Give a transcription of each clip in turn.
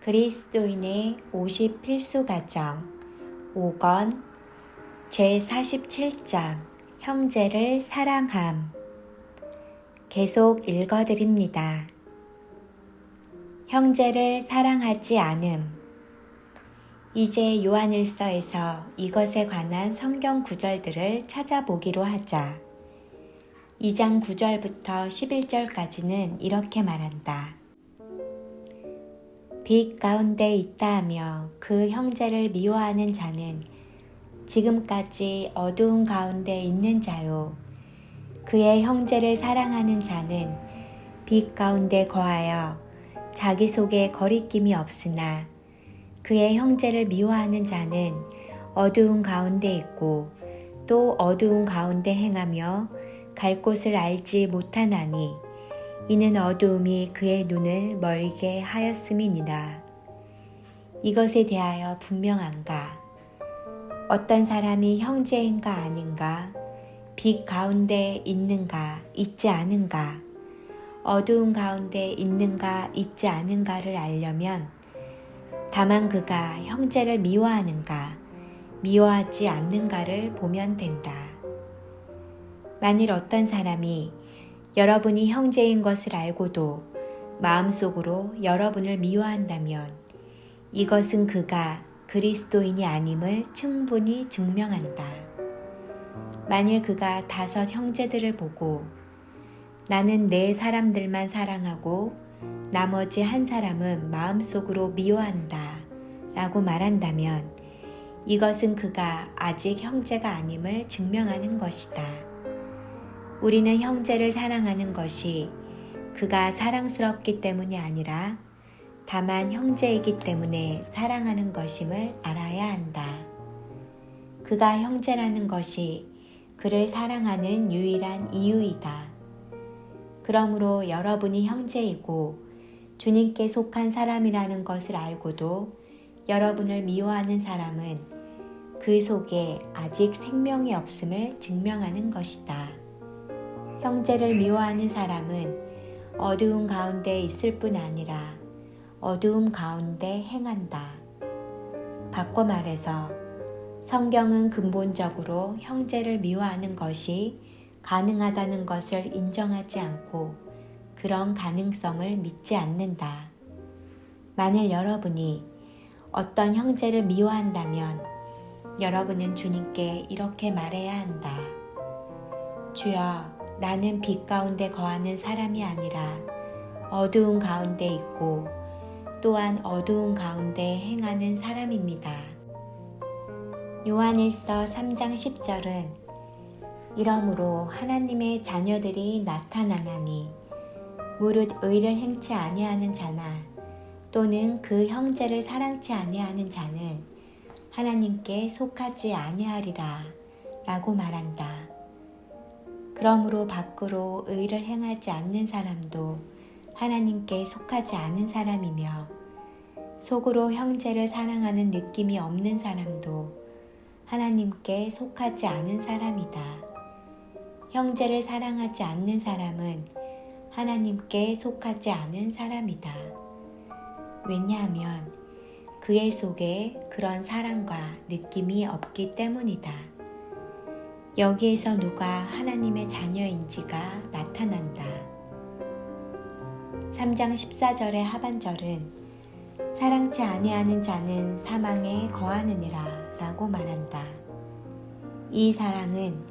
그리스도인의 50 필수 가정 5권 제47장 형제를 사랑함. 계속 읽어드립니다. 형제를 사랑하지 않음. 이제 요한일서에서 이것에 관한 성경 구절들을 찾아보기로 하자. 2장 9절부터 11절까지는 이렇게 말한다. 빛 가운데 있다 하며 그 형제를 미워하는 자는 지금까지 어두운 가운데 있는 자요. 그의 형제를 사랑하는 자는 빛 가운데 거하여 자기 속에 거리낌이 없으나 그의 형제를 미워하는 자는 어두운 가운데 있고 또 어두운 가운데 행하며 갈 곳을 알지 못하나니 이는 어두움이 그의 눈을 멀게 하였음이니라. 이것에 대하여 분명한가? 어떤 사람이 형제인가 아닌가? 빛 가운데 있는가 있지 않은가? 어두운 가운데 있는가 있지 않은가를 알려면 다만 그가 형제를 미워하는가 미워하지 않는가를 보면 된다. 만일 어떤 사람이 여러분이 형제인 것을 알고도 마음속으로 여러분을 미워한다면 이것은 그가 그리스도인이 아님을 충분히 증명한다. 만일 그가 5 형제들을 보고 나는 내 사람들만 사랑하고 나머지 한 사람은 마음속으로 미워한다 라고 말한다면 이것은 그가 아직 형제가 아님을 증명하는 것이다. 우리는 형제를 사랑하는 것이 그가 사랑스럽기 때문이 아니라 다만 형제이기 때문에 사랑하는 것임을 알아야 한다. 그가 형제라는 것이 그를 사랑하는 유일한 이유이다. 그러므로 여러분이 형제이고 주님께 속한 사람이라는 것을 알고도 여러분을 미워하는 사람은 그 속에 아직 생명이 없음을 증명하는 것이다. 형제를 미워하는 사람은 어두운 가운데 있을 뿐 아니라 어두움 가운데 행한다. 바꿔 말해서 성경은 근본적으로 형제를 미워하는 것이 가능하다는 것을 인정하지 않고 그런 가능성을 믿지 않는다. 만일 여러분이 어떤 형제를 미워한다면 여러분은 주님께 이렇게 말해야 한다. 주여, 나는 빛 가운데 거하는 사람이 아니라 어두운 가운데 있고 또한 어두운 가운데 행하는 사람입니다. 요한일서 3장 10절은 이러므로 하나님의 자녀들이 나타나나니 무릇 의를 행치 아니하는 자나 또는 그 형제를 사랑치 아니하는 자는 하나님께 속하지 아니하리라 라고 말한다. 그러므로 밖으로 의를 행하지 않는 사람도 하나님께 속하지 않은 사람이며 속으로 형제를 사랑하는 느낌이 없는 사람도 하나님께 속하지 않은 사람이다. 형제를 사랑하지 않는 사람은 하나님께 속하지 않은 사람이다. 왜냐하면 그의 속에 그런 사랑과 느낌이 없기 때문이다. 여기에서 누가 하나님의 자녀인지가 나타난다. 3장 14절의 하반절은 사랑치 아니하는 자는 사망에 거하느니라 라고 말한다. 이 사랑은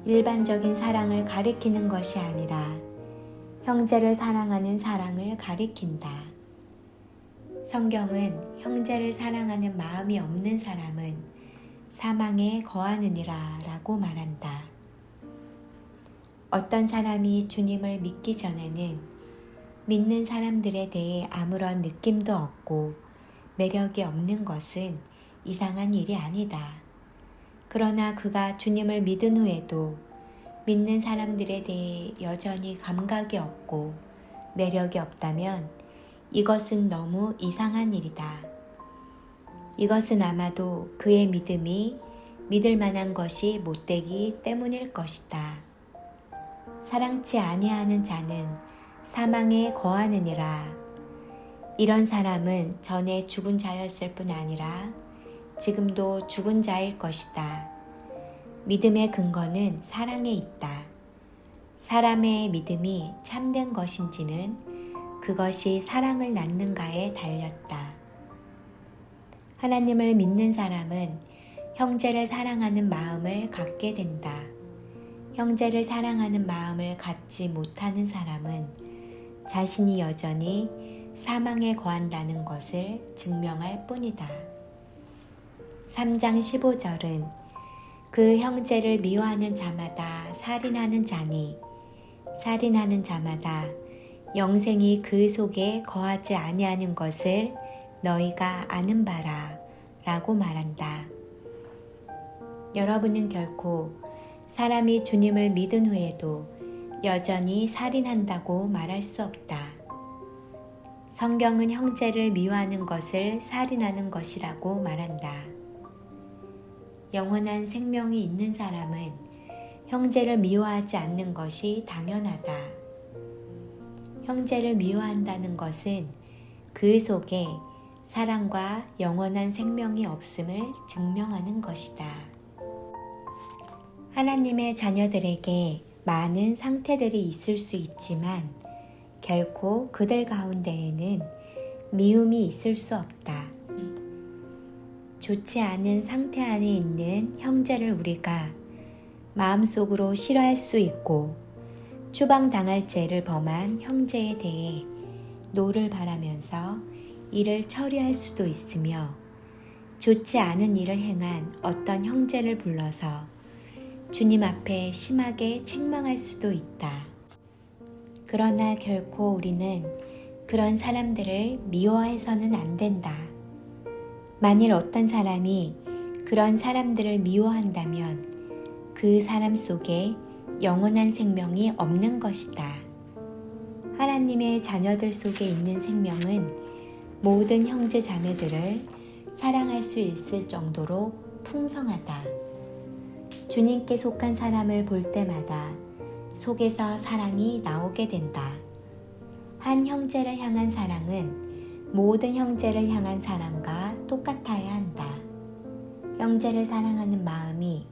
일반적인 사랑을 가리키는 것이 아니라 형제를 사랑하는 사랑을 가리킨다. 성경은 형제를 사랑하는 마음이 없는 사람은 사망에 거하느니라 라고 말한다. 어떤 사람이 주님을 믿기 전에는 믿는 사람들에 대해 아무런 느낌도 없고 매력이 없는 것은 이상한 일이 아니다. 그러나 그가 주님을 믿은 후에도 믿는 사람들에 대해 여전히 감각이 없고 매력이 없다면 이것은 너무 이상한 일이다. 이것은 아마도 그의 믿음이 믿을 만한 것이 못되기 때문일 것이다. 사랑치 아니하는 자는 사망에 거하느니라. 이런 사람은 전에 죽은 자였을 뿐 아니라 지금도 죽은 자일 것이다. 믿음의 근거는 사랑에 있다. 사람의 믿음이 참된 것인지는 그것이 사랑을 낳는가에 달렸다. 하나님을 믿는 사람은 형제를 사랑하는 마음을 갖게 된다. 형제를 사랑하는 마음을 갖지 못하는 사람은 자신이 여전히 사망에 거한다는 것을 증명할 뿐이다. 3장 15절은 그 형제를 미워하는 자마다 살인하는 자니 살인하는 자마다 영생이 그 속에 거하지 아니하는 것을 너희가 아는 바라 라고 말한다. 여러분은 결코 사람이 주님을 믿은 후에도 여전히 살인한다고 말할 수 없다. 성경은 형제를 미워하는 것을 살인하는 것이라고 말한다. 영원한 생명이 있는 사람은 형제를 미워하지 않는 것이 당연하다. 형제를 미워한다는 것은 그 속에 사랑과 영원한 생명이 없음을 증명하는 것이다. 하나님의 자녀들에게 많은 상태들이 있을 수 있지만 결코 그들 가운데에는 미움이 있을 수 없다. 좋지 않은 상태 안에 있는 형제를 우리가 마음속으로 싫어할 수 있고 추방당할 죄를 범한 형제에 대해 노를 바라면서 이를 처리할 수도 있으며 좋지 않은 일을 행한 어떤 형제를 불러서 주님 앞에 심하게 책망할 수도 있다. 그러나 결코 우리는 그런 사람들을 미워해서는 안 된다. 만일 어떤 사람이 그런 사람들을 미워한다면 그 사람 속에 영원한 생명이 없는 것이다. 하나님의 자녀들 속에 있는 생명은 모든 형제 자매들을 사랑할 수 있을 정도로 풍성하다. 주님께 속한 사람을 볼 때마다 속에서 사랑이 나오게 된다. 한 형제를 향한 사랑은 모든 형제를 향한 사랑과 똑같아야 한다. 형제를 사랑하는 마음이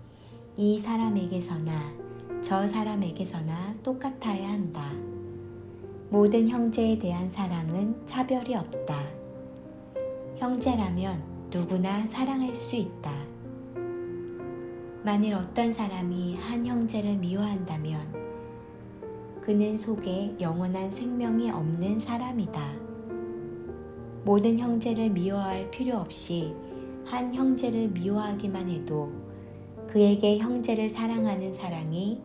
이 사람에게서나 저 사람에게서나 똑같아야 한다. 모든 형제에 대한 사랑은 차별이 없다. 형제라면 누구나 사랑할 수 있다. 만일 어떤 사람이 한 형제를 미워한다면 그는 속에 영원한 생명이 없는 사람이다. 모든 형제를 미워할 필요 없이 한 형제를 미워하기만 해도 그에게 형제를 사랑하는 사랑이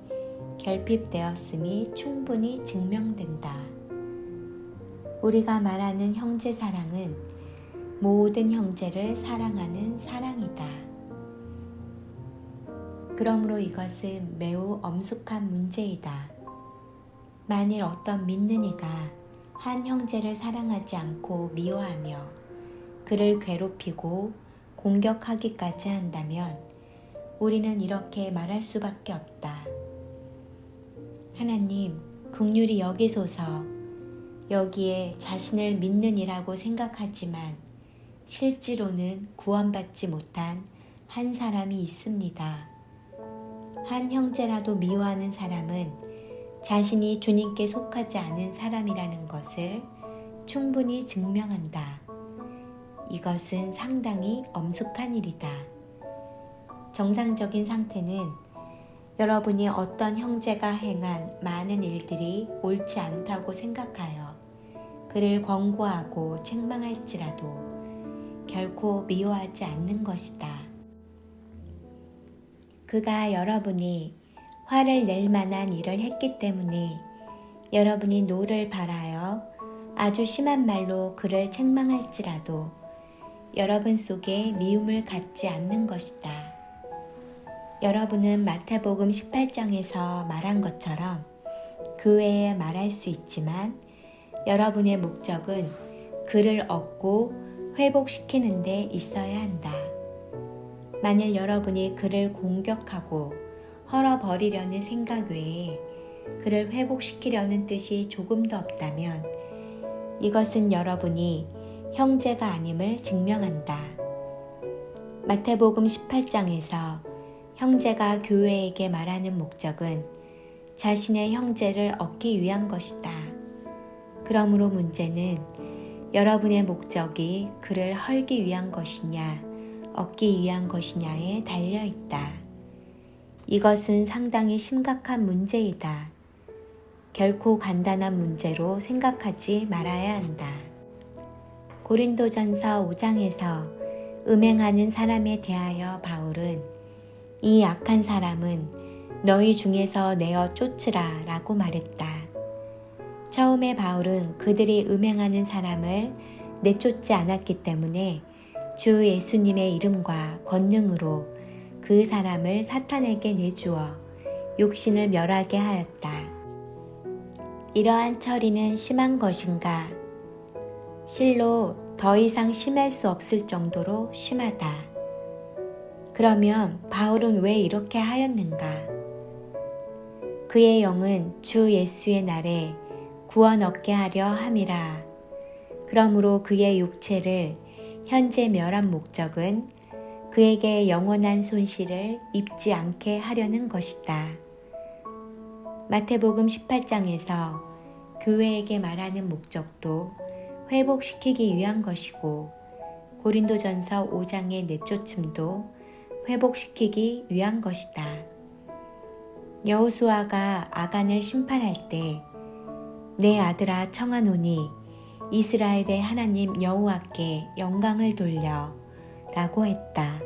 결핍되었음이 충분히 증명된다. 우리가 말하는 형제 사랑은 모든 형제를 사랑하는 사랑이다. 그러므로 이것은 매우 엄숙한 문제이다. 만일 어떤 믿는 이가 한 형제를 사랑하지 않고 미워하며 그를 괴롭히고 공격하기까지 한다면 우리는 이렇게 말할 수밖에 없다. 하나님, 긍휼히 여기소서. 여기에 자신을 믿는 이라고 생각하지만 실제로는 구원받지 못한 한 사람이 있습니다. 한 형제라도 미워하는 사람은 자신이 주님께 속하지 않은 사람이라는 것을 충분히 증명한다. 이것은 상당히 엄숙한 일이다. 정상적인 상태는 여러분이 어떤 형제가 행한 많은 일들이 옳지 않다고 생각하여 그를 권고하고 책망할지라도 결코 미워하지 않는 것이다. 그가 여러분이 화를 낼 만한 일을 했기 때문에 여러분이 노를 발하여 아주 심한 말로 그를 책망할지라도 여러분 속에 미움을 갖지 않는 것이다. 여러분은 마태복음 18장에서 말한 것처럼 그 외에 말할 수 있지만 여러분의 목적은 그를 얻고 회복시키는 데 있어야 한다. 만일 여러분이 그를 공격하고 헐어버리려는 생각 외에 그를 회복시키려는 뜻이 조금도 없다면 이것은 여러분이 형제가 아님을 증명한다. 마태복음 18장에서 형제가 교회에게 말하는 목적은 자신의 형제를 얻기 위한 것이다. 그러므로 문제는 여러분의 목적이 그를 헐기 위한 것이냐, 얻기 위한 것이냐에 달려 있다. 이것은 상당히 심각한 문제이다. 결코 간단한 문제로 생각하지 말아야 한다. 고린도전서 5장에서 음행하는 사람에 대하여 바울은 이 악한 사람은 너희 중에서 내어 쫓으라 라고 말했다. 처음에 바울은 그들이 음행하는 사람을 내쫓지 않았기 때문에 주 예수님의 이름과 권능으로 그 사람을 사탄에게 내주어 육신을 멸하게 하였다. 이러한 처리는 심한 것인가? 실로 더 이상 심할 수 없을 정도로 심하다. 그러면 바울은 왜 이렇게 하였는가? 그의 영은 주 예수의 날에 구원 얻게 하려 함이라. 그러므로 그의 육체를 현재 멸한 목적은 그에게 영원한 손실을 입지 않게 하려는 것이다. 마태복음 18장에서 교회에게 말하는 목적도 회복시키기 위한 것이고 고린도전서 5장의 내쫓음도 회복시키기 위한 것이다. 여호수아가 아간을 심판할 때 내 아들아 청하노니 이스라엘의 하나님 여호와께 영광을 돌려 라고 했다.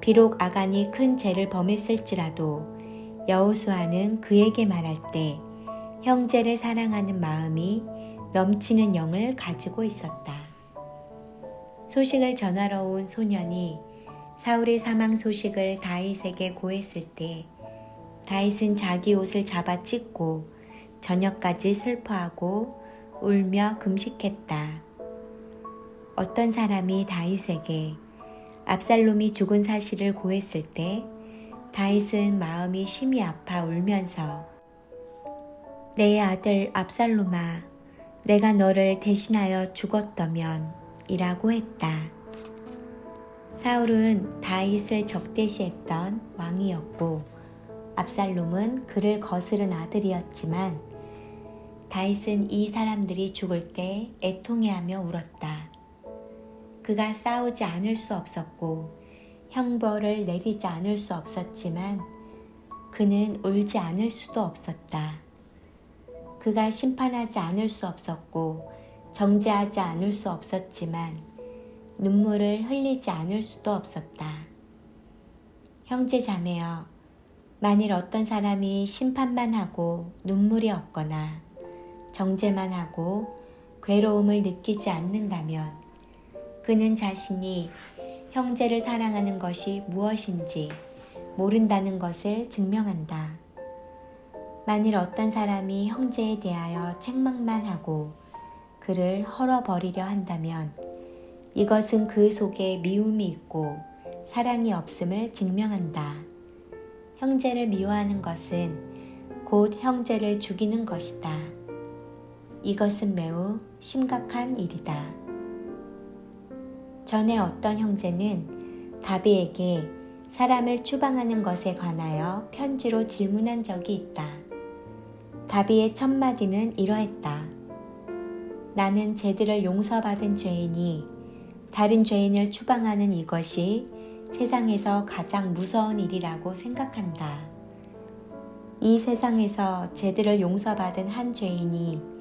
비록 아간이 큰 죄를 범했을지라도 여호수아는 그에게 말할 때 형제를 사랑하는 마음이 넘치는 영을 가지고 있었다. 소식을 전하러 온 소년이 사울의 사망 소식을 다윗에게 고했을 때 다윗은 자기 옷을 잡아 찢고 저녁까지 슬퍼하고 울며 금식했다. 어떤 사람이 다윗에게 압살롬이 죽은 사실을 고했을 때 다윗은 마음이 심히 아파 울면서 내 아들 압살롬아, 내가 너를 대신하여 죽었더면 이라고 했다. 사울은 다윗을 적대시했던 왕이었고 압살롬은 그를 거스른 아들이었지만 다윗은 이 사람들이 죽을 때 애통해하며 울었다. 그가 싸우지 않을 수 없었고 형벌을 내리지 않을 수 없었지만 그는 울지 않을 수도 없었다. 그가 심판하지 않을 수 없었고 정죄하지 않을 수 없었지만 눈물을 흘리지 않을 수도 없었다. 형제 자매여, 만일 어떤 사람이 심판만 하고 눈물이 없거나 정죄만 하고 괴로움을 느끼지 않는다면 그는 자신이 형제를 사랑하는 것이 무엇인지 모른다는 것을 증명한다. 만일 어떤 사람이 형제에 대하여 책망만 하고 그를 헐어버리려 한다면 이것은 그 속에 미움이 있고 사랑이 없음을 증명한다. 형제를 미워하는 것은 곧 형제를 죽이는 것이다. 이것은 매우 심각한 일이다. 전에 어떤 형제는 다비에게 사람을 추방하는 것에 관하여 편지로 질문한 적이 있다. 다비의 첫 마디는 이러했다. 나는 죄들을 용서받은 죄인이 다른 죄인을 추방하는 이것이 세상에서 가장 무서운 일이라고 생각한다. 이 세상에서 죄들을 용서받은 한 죄인이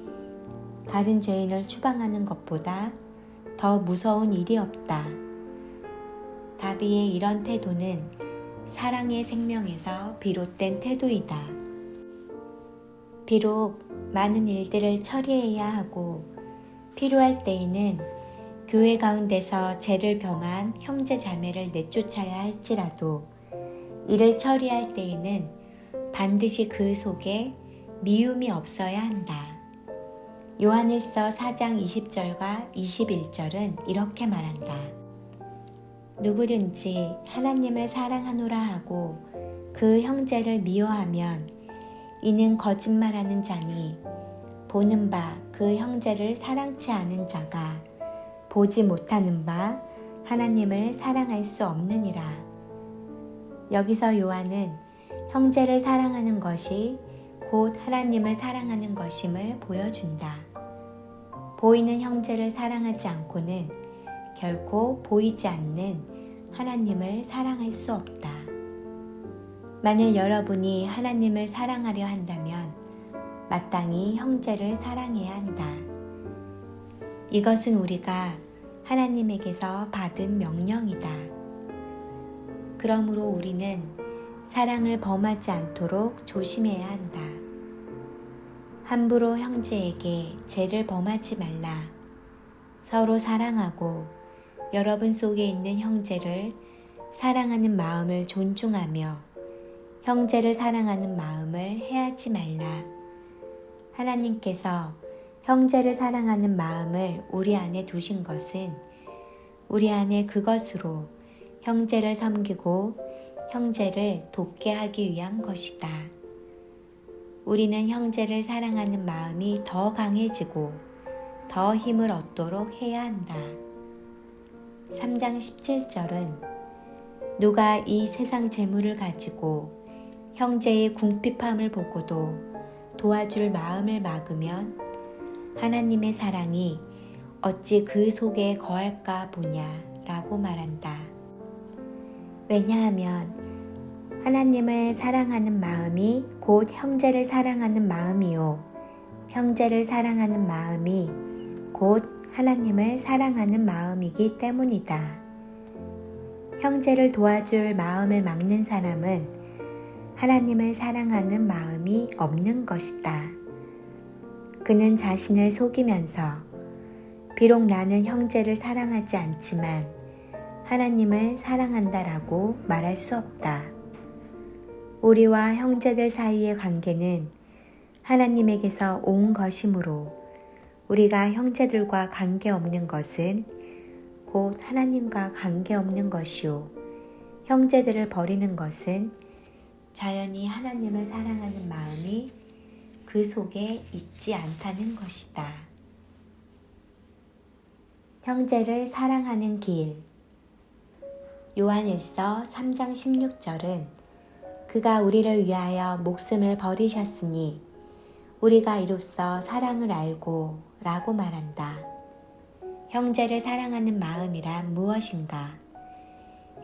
다른 죄인을 추방하는 것보다 더 무서운 일이 없다. 다비의 이런 태도는 사랑의 생명에서 비롯된 태도이다. 비록 많은 일들을 처리해야 하고 필요할 때에는 교회 가운데서 죄를 범한 형제 자매를 내쫓아야 할지라도 이를 처리할 때에는 반드시 그 속에 미움이 없어야 한다. 요한일서 4장 20절과 21절은 이렇게 말한다. 누구든지 하나님을 사랑하노라 하고 그 형제를 미워하면 이는 거짓말하는 자니 보는 바 그 형제를 사랑치 않은 자가 보지 못하는 바 하나님을 사랑할 수 없느니라. 여기서 요한은 형제를 사랑하는 것이 곧 하나님을 사랑하는 것임을 보여준다. 보이는 형제를 사랑하지 않고는 결코 보이지 않는 하나님을 사랑할 수 없다. 만일 여러분이 하나님을 사랑하려 한다면 마땅히 형제를 사랑해야 한다. 이것은 우리가 하나님에게서 받은 명령이다. 그러므로 우리는 사랑을 범하지 않도록 조심해야 한다. 함부로 형제에게 죄를 범하지 말라. 서로 사랑하고 여러분 속에 있는 형제를 사랑하는 마음을 존중하며 형제를 사랑하는 마음을 해하지 말라. 하나님께서 형제를 사랑하는 마음을 우리 안에 두신 것은 우리 안에 그것으로 형제를 섬기고 형제를 돕게 하기 위한 것이다. 우리는 형제를 사랑하는 마음이 더 강해지고 더 힘을 얻도록 해야 한다. 3장 17절은 누가 이 세상 재물을 가지고 형제의 궁핍함을 보고도 도와줄 마음을 막으면 하나님의 사랑이 어찌 그 속에 거할까 보냐라고 말한다. 왜냐하면 하나님을 사랑하는 마음이 곧 형제를 사랑하는 마음이요 형제를 사랑하는 마음이 곧 하나님을 사랑하는 마음이기 때문이다. 형제를 도와줄 마음을 막는 사람은 하나님을 사랑하는 마음이 없는 것이다. 그는 자신을 속이면서 비록 나는 형제를 사랑하지 않지만 하나님을 사랑한다라고 말할 수 없다. 우리와 형제들 사이의 관계는 하나님에게서 온 것이므로 우리가 형제들과 관계없는 것은 곧 하나님과 관계없는 것이요 형제들을 버리는 것은 자연히 하나님을 사랑하는 마음이 그 속에 있지 않다는 것이다. 형제를 사랑하는 길. 요한일서 3장 16절은 그가 우리를 위하여 목숨을 버리셨으니 우리가 이로써 사랑을 알고 라고 말한다. 형제를 사랑하는 마음이란 무엇인가?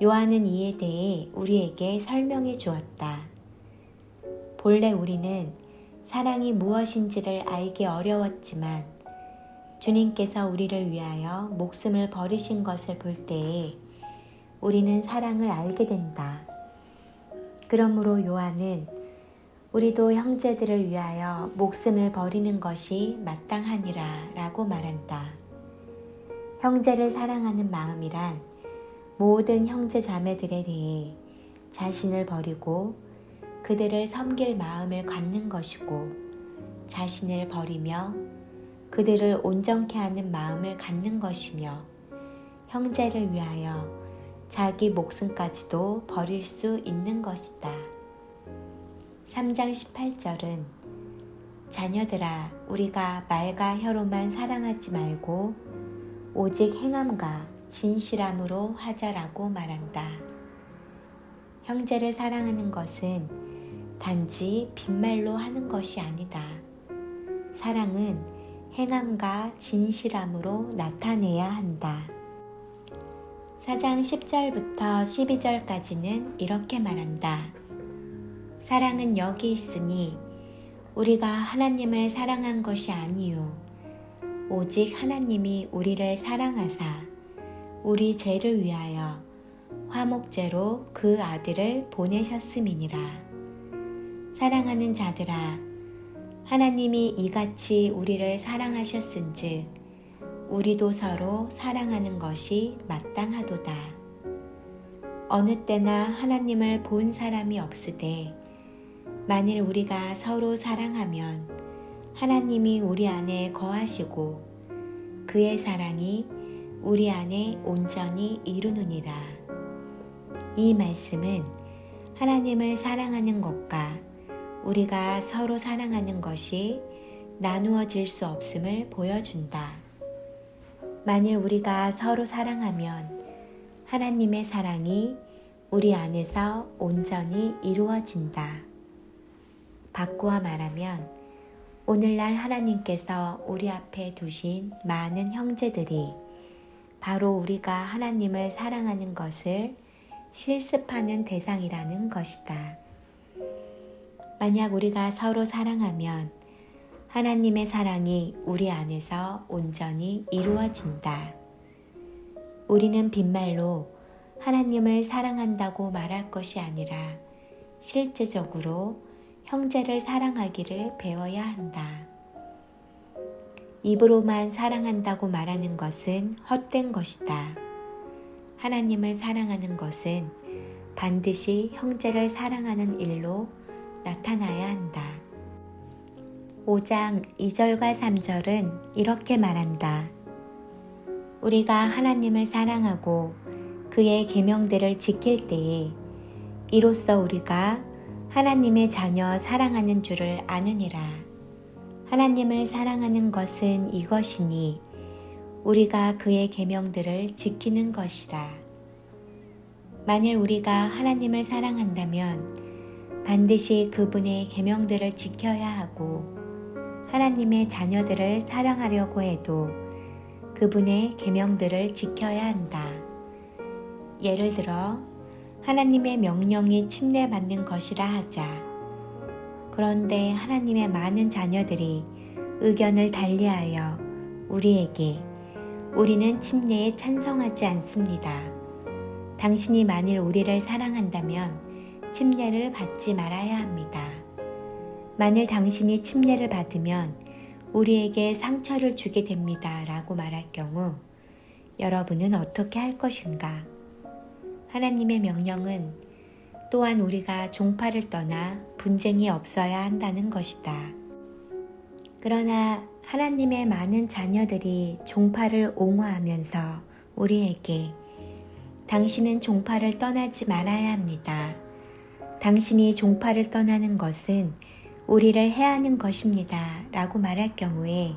요한은 이에 대해 우리에게 설명해 주었다. 본래 우리는 사랑이 무엇인지를 알기 어려웠지만 주님께서 우리를 위하여 목숨을 버리신 것을 볼 때에 우리는 사랑을 알게 된다. 그러므로 요한은 우리도 형제들을 위하여 목숨을 버리는 것이 마땅하니라 라고 말한다. 형제를 사랑하는 마음이란 모든 형제 자매들에 대해 자신을 버리고 그들을 섬길 마음을 갖는 것이고 자신을 버리며 그들을 온전케 하는 마음을 갖는 것이며 형제를 위하여 자기 목숨까지도 버릴 수 있는 것이다. 3장 18절은 자녀들아 우리가 말과 혀로만 사랑하지 말고 오직 행함과 진실함으로 하자라고 말한다. 형제를 사랑하는 것은 단지 빈말로 하는 것이 아니다. 사랑은 행함과 진실함으로 나타내야 한다. 4장 10절부터 12절까지는 이렇게 말한다. 사랑은 여기 있으니 우리가 하나님을 사랑한 것이 아니요 오직 하나님이 우리를 사랑하사 우리 죄를 위하여 화목제로 그 아들을 보내셨음이니라. 사랑하는 자들아 하나님이 이같이 우리를 사랑하셨은즉 우리도 서로 사랑하는 것이 마땅하도다. 어느 때나 하나님을 본 사람이 없으되 만일 우리가 서로 사랑하면 하나님이 우리 안에 거하시고 그의 사랑이 우리 안에 온전히 이루느니라. 이 말씀은 하나님을 사랑하는 것과 우리가 서로 사랑하는 것이 나누어질 수 없음을 보여준다. 만일 우리가 서로 사랑하면 하나님의 사랑이 우리 안에서 온전히 이루어진다. 바꾸어 말하면 오늘날 하나님께서 우리 앞에 두신 많은 형제들이 바로 우리가 하나님을 사랑하는 것을 실습하는 대상이라는 것이다. 만약 우리가 서로 사랑하면 하나님의 사랑이 우리 안에서 온전히 이루어진다. 우리는 빈말로 하나님을 사랑한다고 말할 것이 아니라 실제적으로 형제를 사랑하기를 배워야 한다. 입으로만 사랑한다고 말하는 것은 헛된 것이다. 하나님을 사랑하는 것은 반드시 형제를 사랑하는 일로 나타나야 한다. 5장 2절과 3절은 이렇게 말한다. 우리가 하나님을 사랑하고 그의 계명들을 지킬 때에 이로써 우리가 하나님의 자녀 사랑하는 줄을 아느니라. 하나님을 사랑하는 것은 이것이니 우리가 그의 계명들을 지키는 것이라. 만일 우리가 하나님을 사랑한다면 반드시 그분의 계명들을 지켜야 하고 하나님의 자녀들을 사랑하려고 해도 그분의 계명들을 지켜야 한다. 예를 들어 하나님의 명령이 침례받는 것이라 하자. 그런데 하나님의 많은 자녀들이 의견을 달리하여 우리는 침례에 찬성하지 않습니다. 당신이 만일 우리를 사랑한다면 침례를 받지 말아야 합니다. 만일 당신이 침례를 받으면 우리에게 상처를 주게 됩니다. 라고 말할 경우 여러분은 어떻게 할 것인가? 하나님의 명령은 또한 우리가 종파를 떠나 분쟁이 없어야 한다는 것이다. 그러나 하나님의 많은 자녀들이 종파를 옹호하면서 우리에게 당신은 종파를 떠나지 말아야 합니다. 당신이 종파를 떠나는 것은 우리를 해하는 것입니다. 라고 말할 경우에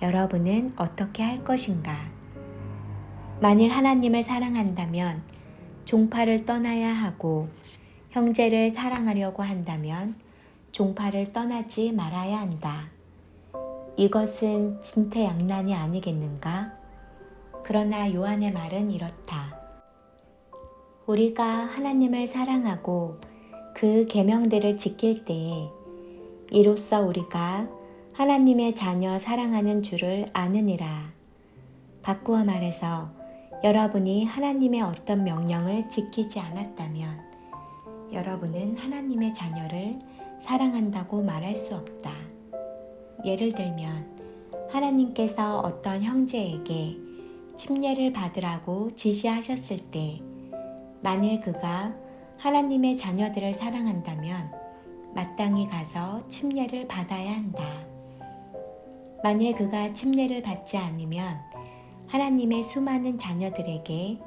여러분은 어떻게 할 것인가? 만일 하나님을 사랑한다면 종파를 떠나야 하고 형제를 사랑하려고 한다면 종파를 떠나지 말아야 한다. 이것은 진퇴양난이 아니겠는가? 그러나 요한의 말은 이렇다. 우리가 하나님을 사랑하고 그 계명들을 지킬 때에 이로써 우리가 하나님의 자녀 사랑하는 줄을 아느니라. 바꾸어 말해서 여러분이 하나님의 어떤 명령을 지키지 않았다면 여러분은 하나님의 자녀를 사랑한다고 말할 수 없다. 예를 들면 하나님께서 어떤 형제에게 침례를 받으라고 지시하셨을 때 만일 그가 하나님의 자녀들을 사랑한다면 마땅히 가서 침례를 받아야 한다. 만일 그가 침례를 받지 않으면 하나님의 수많은 자녀들에게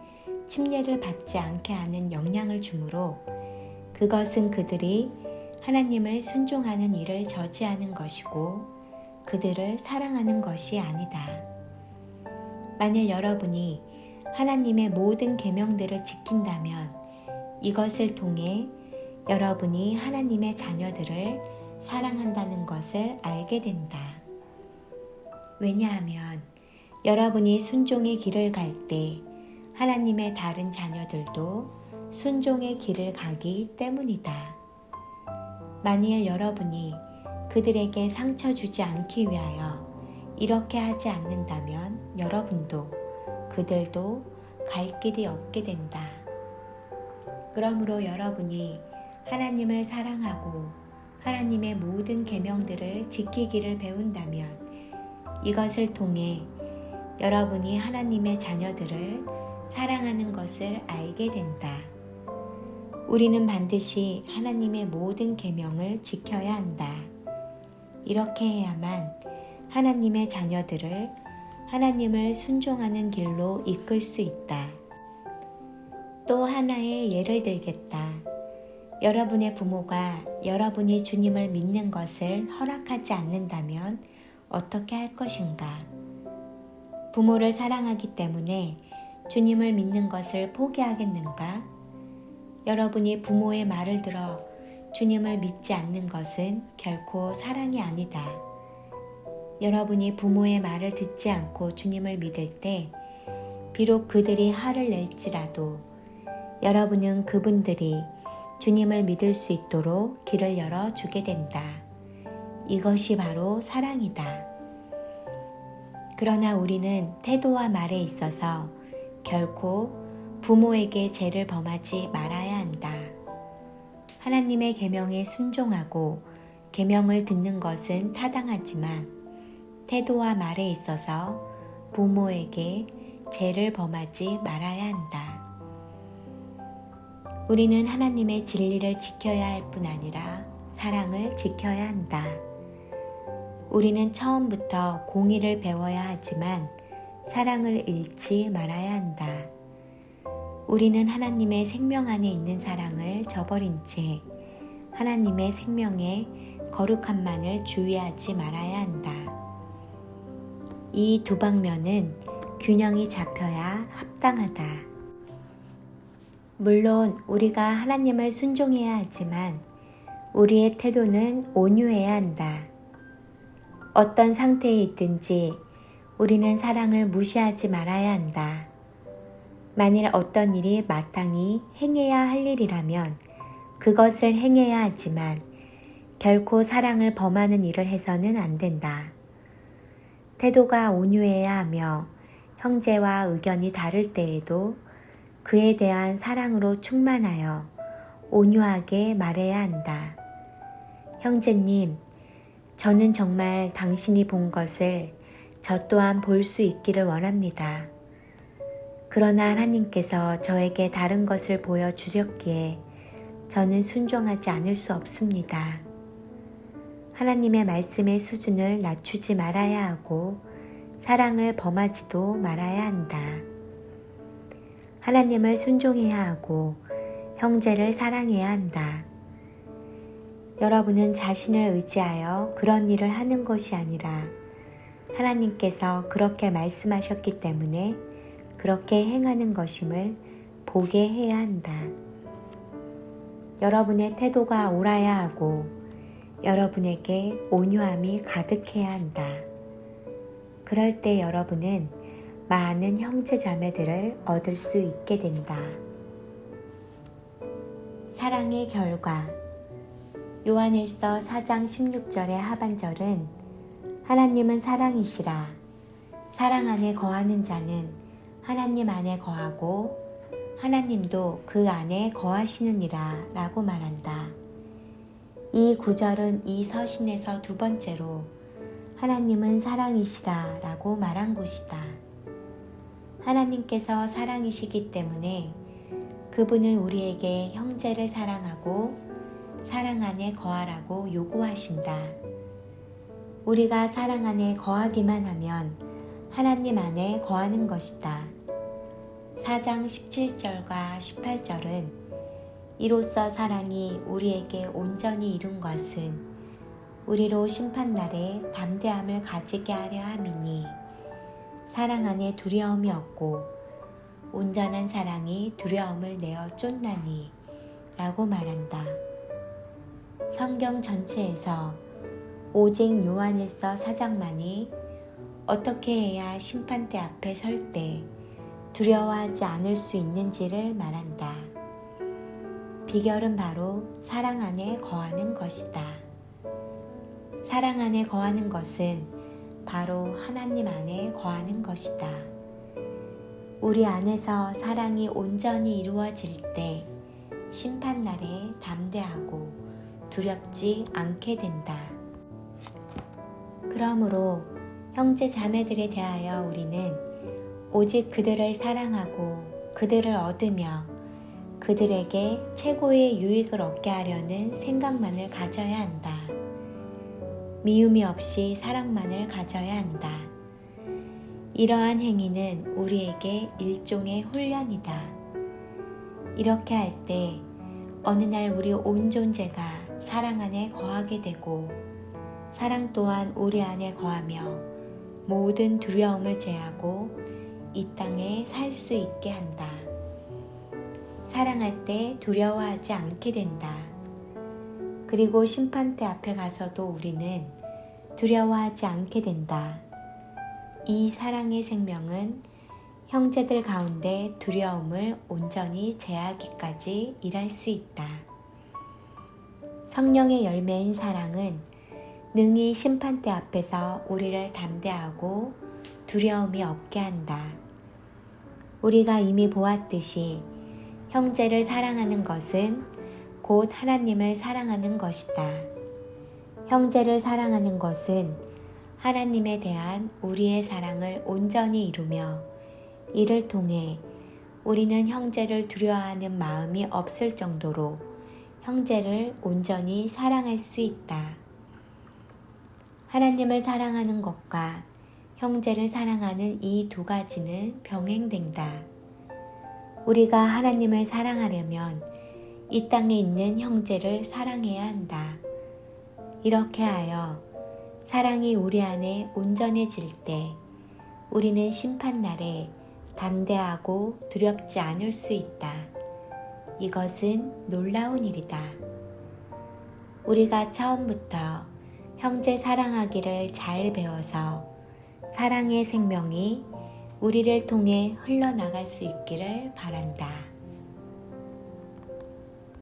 침례를 받지 않게 하는 영향을 주므로 그것은 그들이 하나님을 순종하는 일을 저지하는 것이고 그들을 사랑하는 것이 아니다. 만일 여러분이 하나님의 모든 계명들을 지킨다면 이것을 통해 여러분이 하나님의 자녀들을 사랑한다는 것을 알게 된다. 왜냐하면 여러분이 순종의 길을 갈 때 하나님의 다른 자녀들도 순종의 길을 가기 때문이다. 만일 여러분이 그들에게 상처 주지 않기 위하여 이렇게 하지 않는다면 여러분도 그들도 갈 길이 없게 된다. 그러므로 여러분이 하나님을 사랑하고 하나님의 모든 계명들을 지키기를 배운다면 이것을 통해 여러분이 하나님의 자녀들을 사랑하는 것을 알게 된다. 우리는 반드시 하나님의 모든 계명을 지켜야 한다. 이렇게 해야만 하나님의 자녀들을 하나님을 순종하는 길로 이끌 수 있다. 또 하나의 예를 들겠다. 여러분의 부모가 여러분이 주님을 믿는 것을 허락하지 않는다면 어떻게 할 것인가? 부모를 사랑하기 때문에 주님을 믿는 것을 포기하겠는가? 여러분이 부모의 말을 들어 주님을 믿지 않는 것은 결코 사랑이 아니다. 여러분이 부모의 말을 듣지 않고 주님을 믿을 때 비록 그들이 화를 낼지라도 여러분은 그분들이 주님을 믿을 수 있도록 길을 열어주게 된다. 이것이 바로 사랑이다. 그러나 우리는 태도와 말에 있어서 결코 부모에게 죄를 범하지 말아야 한다. 하나님의 계명에 순종하고 계명을 듣는 것은 타당하지만 태도와 말에 있어서 부모에게 죄를 범하지 말아야 한다. 우리는 하나님의 진리를 지켜야 할 뿐 아니라 사랑을 지켜야 한다. 우리는 처음부터 공의를 배워야 하지만 사랑을 잃지 말아야 한다. 우리는 하나님의 생명 안에 있는 사랑을 저버린 채 하나님의 생명의 거룩함만을 주의하지 말아야 한다. 이 두 방면은 균형이 잡혀야 합당하다. 물론 우리가 하나님을 순종해야 하지만 우리의 태도는 온유해야 한다. 어떤 상태에 있든지 우리는 사랑을 무시하지 말아야 한다. 만일 어떤 일이 마땅히 행해야 할 일이라면 그것을 행해야 하지만 결코 사랑을 범하는 일을 해서는 안 된다. 태도가 온유해야 하며 형제와 의견이 다를 때에도 그에 대한 사랑으로 충만하여 온유하게 말해야 한다. 형제님, 저는 정말 당신이 본 것을 저 또한 볼 수 있기를 원합니다. 그러나 하나님께서 저에게 다른 것을 보여주셨기에 저는 순종하지 않을 수 없습니다. 하나님의 말씀의 수준을 낮추지 말아야 하고 사랑을 범하지도 말아야 한다. 하나님을 순종해야 하고 형제를 사랑해야 한다. 여러분은 자신을 의지하여 그런 일을 하는 것이 아니라 하나님께서 그렇게 말씀하셨기 때문에 그렇게 행하는 것임을 보게 해야 한다. 여러분의 태도가 옳아야 하고 여러분에게 온유함이 가득해야 한다. 그럴 때 여러분은 많은 형제 자매들을 얻을 수 있게 된다. 사랑의 결과. 요한일서 4장 16절의 하반절은 하나님은 사랑이시라. 사랑 안에 거하는 자는 하나님 안에 거하고 하나님도 그 안에 거하시느니라 라고 말한다. 이 구절은 이 서신에서 두 번째로 하나님은 사랑이시라 라고 말한 곳이다. 하나님께서 사랑이시기 때문에 그분은 우리에게 형제를 사랑하고 사랑 안에 거하라고 요구하신다. 우리가 사랑 안에 거하기만 하면 하나님 안에 거하는 것이다. 4장 17절과 18절은 이로써 사랑이 우리에게 온전히 이룬 것은 우리로 심판날에 담대함을 가지게 하려 함이니 사랑 안에 두려움이 없고 온전한 사랑이 두려움을 내어 쫓나니 라고 말한다. 성경 전체에서 오직 요한일서 4장만이 어떻게 해야 심판대 앞에 설 때 두려워하지 않을 수 있는지를 말한다. 비결은 바로 사랑 안에 거하는 것이다. 사랑 안에 거하는 것은 바로 하나님 안에 거하는 것이다. 우리 안에서 사랑이 온전히 이루어질 때 심판날에 담대하고 두렵지 않게 된다. 그러므로 형제 자매들에 대하여 우리는 오직 그들을 사랑하고 그들을 얻으며 그들에게 최고의 유익을 얻게 하려는 생각만을 가져야 한다. 미움이 없이 사랑만을 가져야 한다. 이러한 행위는 우리에게 일종의 훈련이다. 이렇게 할 때 어느 날 우리 온 존재가 사랑 안에 거하게 되고 사랑 또한 우리 안에 거하며 모든 두려움을 제하고 이 땅에 살 수 있게 한다. 사랑할 때 두려워하지 않게 된다. 그리고 심판대 앞에 가서도 우리는 두려워하지 않게 된다. 이 사랑의 생명은 형제들 가운데 두려움을 온전히 제하기까지 일할 수 있다. 성령의 열매인 사랑은 능히 심판대 앞에서 우리를 담대하고 두려움이 없게 한다. 우리가 이미 보았듯이 형제를 사랑하는 것은 곧 하나님을 사랑하는 것이다. 형제를 사랑하는 것은 하나님에 대한 우리의 사랑을 온전히 이루며 이를 통해 우리는 형제를 두려워하는 마음이 없을 정도로 형제를 온전히 사랑할 수 있다. 하나님을 사랑하는 것과 형제를 사랑하는 이 두 가지는 병행된다. 우리가 하나님을 사랑하려면 이 땅에 있는 형제를 사랑해야 한다. 이렇게 하여 사랑이 우리 안에 온전해질 때 우리는 심판날에 담대하고 두렵지 않을 수 있다. 이것은 놀라운 일이다. 우리가 처음부터 형제 사랑하기를 잘 배워서 사랑의 생명이 우리를 통해 흘러나갈 수 있기를 바란다.